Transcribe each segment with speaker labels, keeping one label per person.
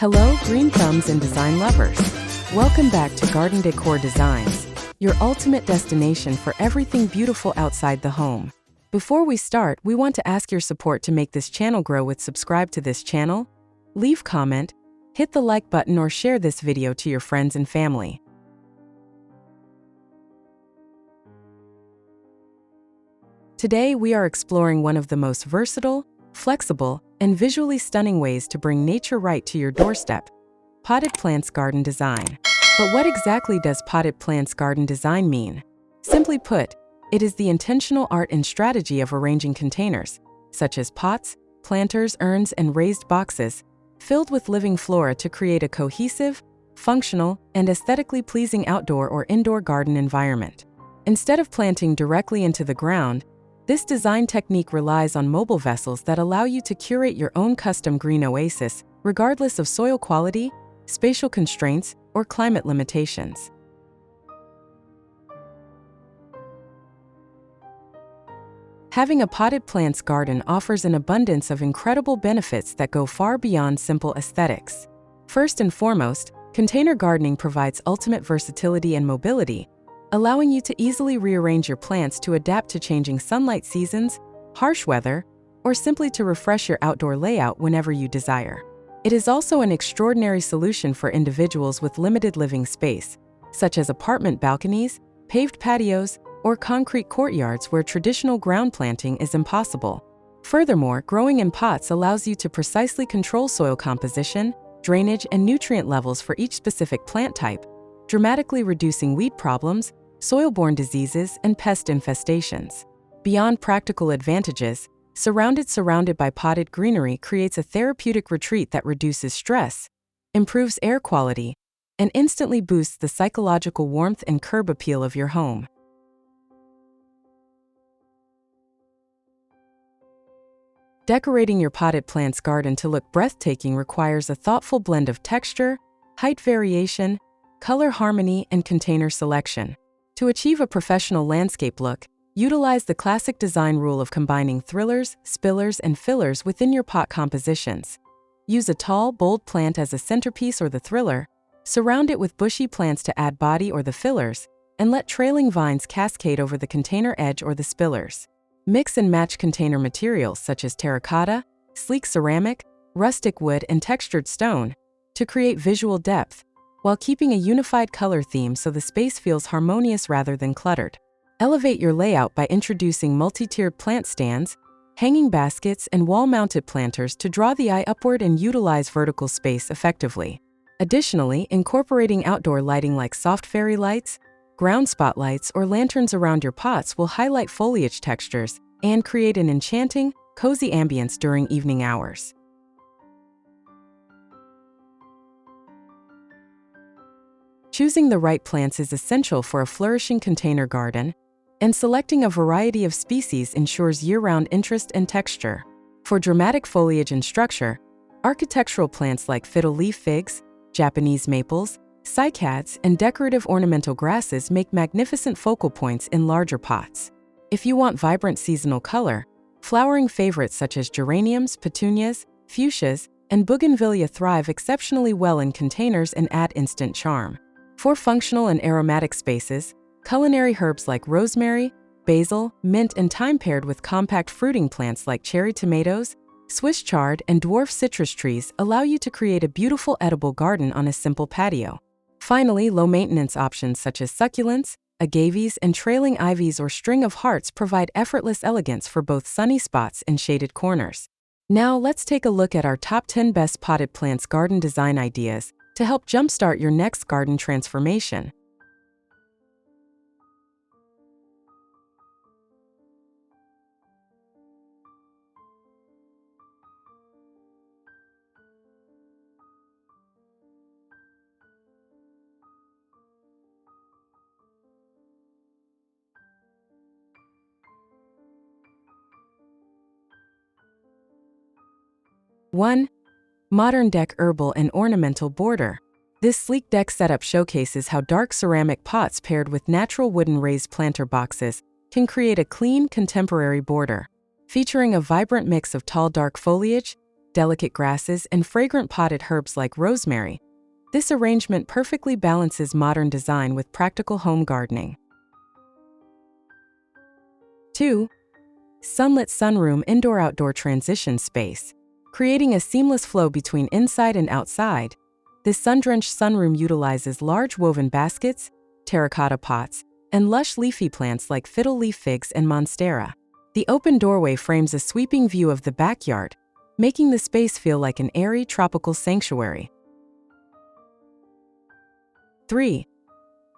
Speaker 1: Hello, green thumbs and design lovers. Welcome back to Garden Decor Designs, your ultimate destination for everything beautiful outside the home. Before we start, we want to ask your support to make this channel grow with subscribe to this channel, leave comment, hit the like button or share this video to your friends and family. Today we are exploring one of the most versatile, flexible, and visually stunning ways to bring nature right to your doorstep: potted plants garden design. But what exactly does potted plants garden design mean? Simply put, it is the intentional art and strategy of arranging containers, such as pots, planters, urns, and raised boxes, filled with living flora to create a cohesive, functional, and aesthetically pleasing outdoor or indoor garden environment. Instead of planting directly into the ground, this design technique relies on mobile vessels that allow you to curate your own custom green oasis, regardless of soil quality, spatial constraints, or climate limitations. Having a potted plants garden offers an abundance of incredible benefits that go far beyond simple aesthetics. First and foremost, container gardening provides ultimate versatility and mobility, allowing you to easily rearrange your plants to adapt to changing sunlight seasons, harsh weather, or simply to refresh your outdoor layout whenever you desire. It is also an extraordinary solution for individuals with limited living space, such as apartment balconies, paved patios, or concrete courtyards where traditional ground planting is impossible. Furthermore, growing in pots allows you to precisely control soil composition, drainage, and nutrient levels for each specific plant type, dramatically reducing weed problems, soil-borne diseases, and pest infestations. Beyond practical advantages, surrounded by potted greenery creates a therapeutic retreat that reduces stress, improves air quality, and instantly boosts the psychological warmth and curb appeal of your home. Decorating your potted plants garden to look breathtaking requires a thoughtful blend of texture, height variation, color harmony, and container selection. To achieve a professional landscape look, utilize the classic design rule of combining thrillers, spillers, and fillers within your pot compositions. Use a tall, bold plant as a centerpiece or the thriller, surround it with bushy plants to add body or the fillers, and let trailing vines cascade over the container edge or the spillers. Mix and match container materials such as terracotta, sleek ceramic, rustic wood, and textured stone to create visual depth, while keeping a unified color theme so the space feels harmonious rather than cluttered. Elevate your layout by introducing multi-tiered plant stands, hanging baskets, and wall-mounted planters to draw the eye upward and utilize vertical space effectively. Additionally, incorporating outdoor lighting like soft fairy lights, ground spotlights, or lanterns around your pots will highlight foliage textures and create an enchanting, cozy ambience during evening hours. Choosing the right plants is essential for a flourishing container garden, and selecting a variety of species ensures year-round interest and texture. For dramatic foliage and structure, architectural plants like fiddle leaf figs, Japanese maples, cycads, and decorative ornamental grasses make magnificent focal points in larger pots. If you want vibrant seasonal color, flowering favorites such as geraniums, petunias, fuchsias, and bougainvillea thrive exceptionally well in containers and add instant charm. For functional and aromatic spaces, culinary herbs like rosemary, basil, mint, and thyme paired with compact fruiting plants like cherry tomatoes, Swiss chard, and dwarf citrus trees allow you to create a beautiful edible garden on a simple patio. Finally, low-maintenance options such as succulents, agaves, and trailing ivies or string of hearts provide effortless elegance for both sunny spots and shaded corners. Now let's take a look at our top 10 best potted plants garden design ideas to help jumpstart your next garden transformation. One, Modern Deck Herbal and Ornamental Border. This sleek deck setup showcases how dark ceramic pots paired with natural wooden raised planter boxes can create a clean, contemporary border. Featuring a vibrant mix of tall, dark foliage, delicate grasses, and fragrant potted herbs like rosemary. This arrangement perfectly balances modern design with practical home gardening. 2. Sunlit sunroom indoor-outdoor transition space. Creating a seamless flow between inside and outside, this sun-drenched sunroom utilizes large woven baskets, terracotta pots, and lush leafy plants like fiddle leaf figs and monstera. The open doorway frames a sweeping view of the backyard, making the space feel like an airy tropical sanctuary. 3.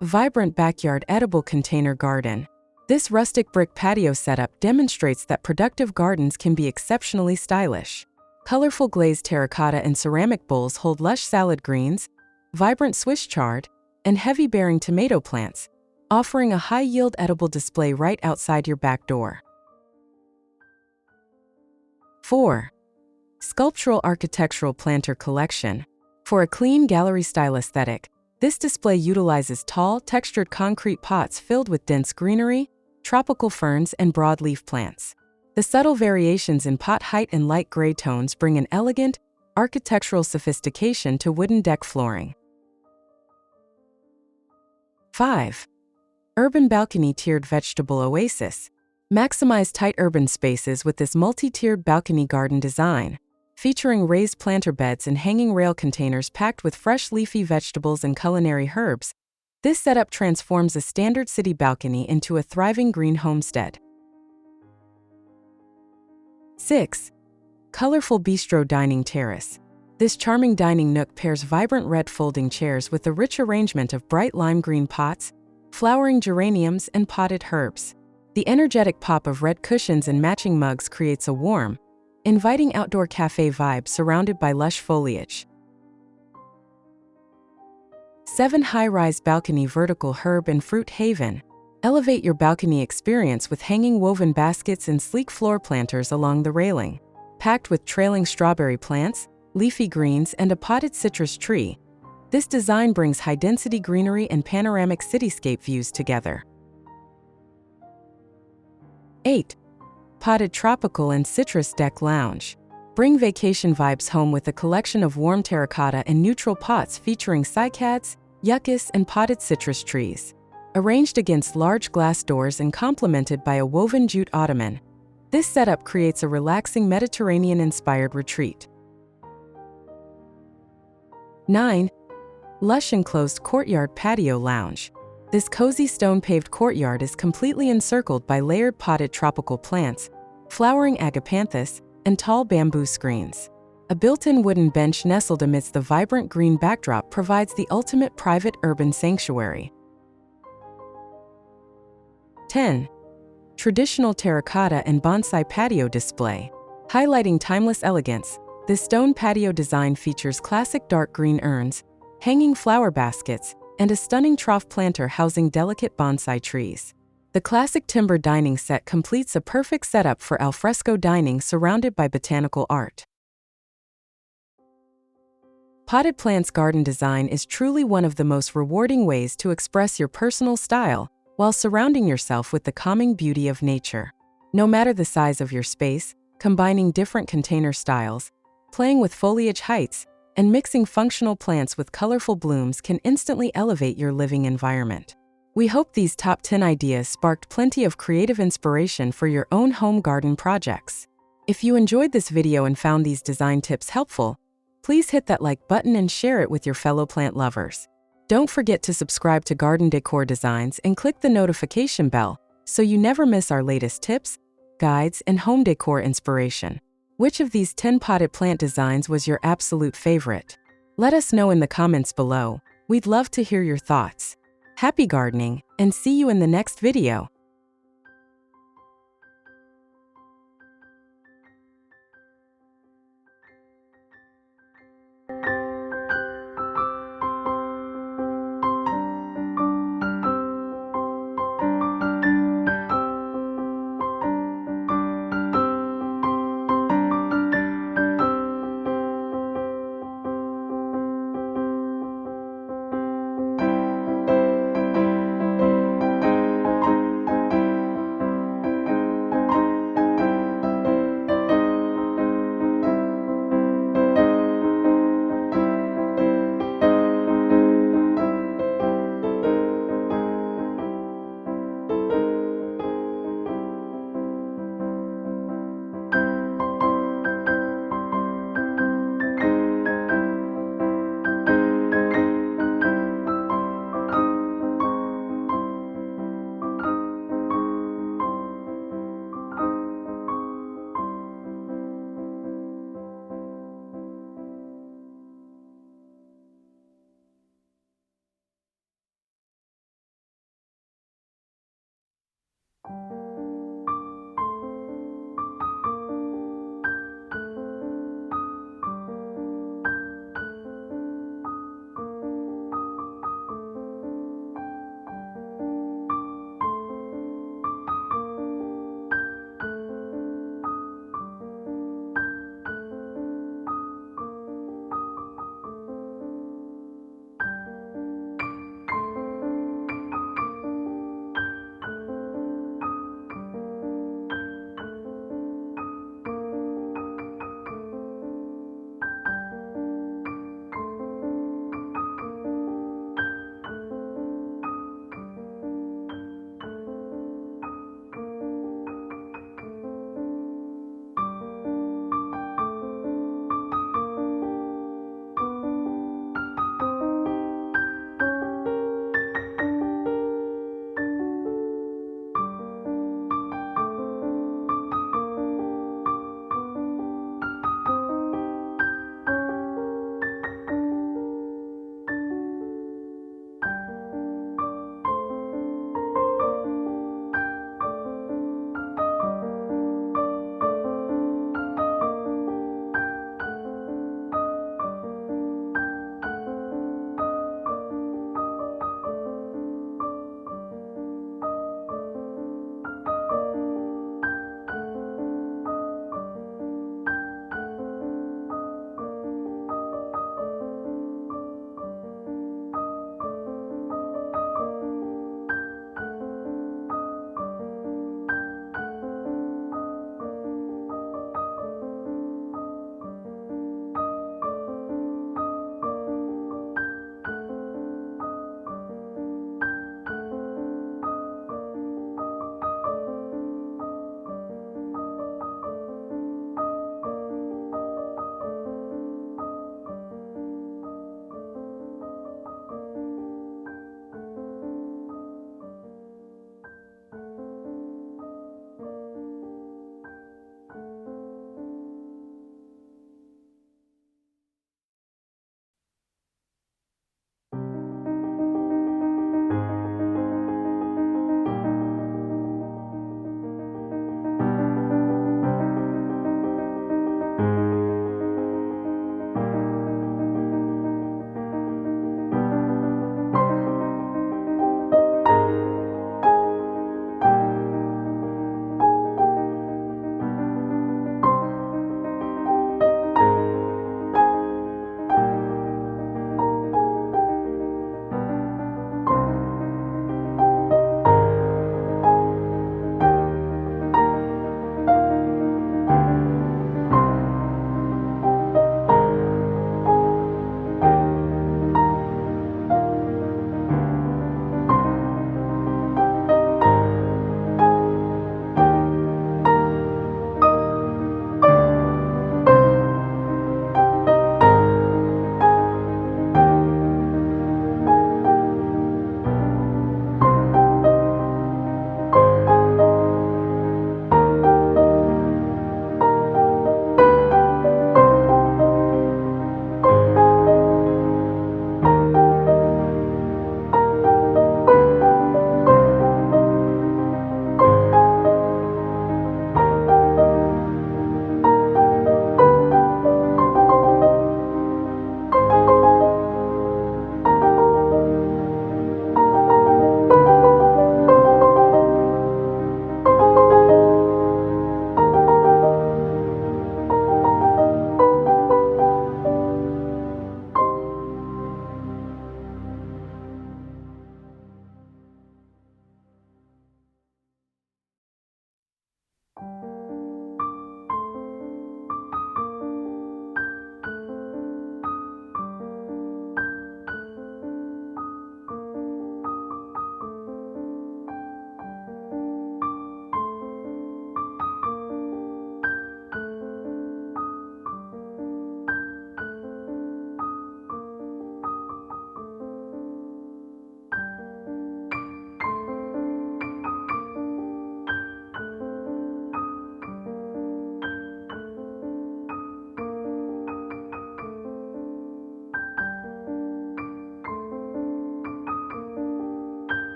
Speaker 1: Vibrant backyard edible container garden. This rustic brick patio setup demonstrates that productive gardens can be exceptionally stylish. Colorful glazed terracotta and ceramic bowls hold lush salad greens, vibrant Swiss chard, and heavy-bearing tomato plants, offering a high-yield edible display right outside your back door. 4. Sculptural architectural planter collection. For a clean gallery-style aesthetic, this display utilizes tall, textured concrete pots filled with dense greenery, tropical ferns, and broadleaf plants. The subtle variations in pot height and light gray tones bring an elegant, architectural sophistication to wooden deck flooring. 5. Urban balcony tiered vegetable oasis. Maximize tight urban spaces with this multi-tiered balcony garden design, featuring raised planter beds and hanging rail containers packed with fresh leafy vegetables and culinary herbs. This setup transforms a standard city balcony into a thriving green homestead. 6. Colorful bistro dining terrace. This charming dining nook pairs vibrant red folding chairs with a rich arrangement of bright lime green pots, flowering geraniums, and potted herbs. The energetic pop of red cushions and matching mugs creates a warm, inviting outdoor cafe vibe surrounded by lush foliage. 7. High-rise balcony vertical herb and fruit haven. Elevate your balcony experience with hanging woven baskets and sleek floor planters along the railing. Packed with trailing strawberry plants, leafy greens, and a potted citrus tree, this design brings high-density greenery and panoramic cityscape views together. 8. Potted tropical and citrus deck lounge. Bring vacation vibes home with a collection of warm terracotta and neutral pots featuring cycads, yuccas, and potted citrus trees. Arranged against large glass doors and complemented by a woven jute ottoman, this setup creates a relaxing Mediterranean-inspired retreat. 9. Lush enclosed courtyard patio lounge. This cozy stone-paved courtyard is completely encircled by layered potted tropical plants, flowering agapanthus, and tall bamboo screens. A built-in wooden bench nestled amidst the vibrant green backdrop provides the ultimate private urban sanctuary. 10. Traditional terracotta and bonsai patio display. Highlighting timeless elegance, this stone patio design features classic dark green urns, hanging flower baskets, and a stunning trough planter housing delicate bonsai trees. The classic timber dining set completes a perfect setup for alfresco dining surrounded by botanical art. Potted plants garden design is truly one of the most rewarding ways to express your personal style while surrounding yourself with the calming beauty of nature. No matter the size of your space, combining different container styles, playing with foliage heights, and mixing functional plants with colorful blooms can instantly elevate your living environment. We hope these top 10 ideas sparked plenty of creative inspiration for your own home garden projects. If you enjoyed this video and found these design tips helpful, please hit that like button and share it with your fellow plant lovers. Don't forget to subscribe to Garden Decor Designs and click the notification bell so you never miss our latest tips, guides, and home decor inspiration. Which of these 10 potted plant designs was your absolute favorite? Let us know in the comments below. We'd love to hear your thoughts. Happy gardening, and see you in the next video.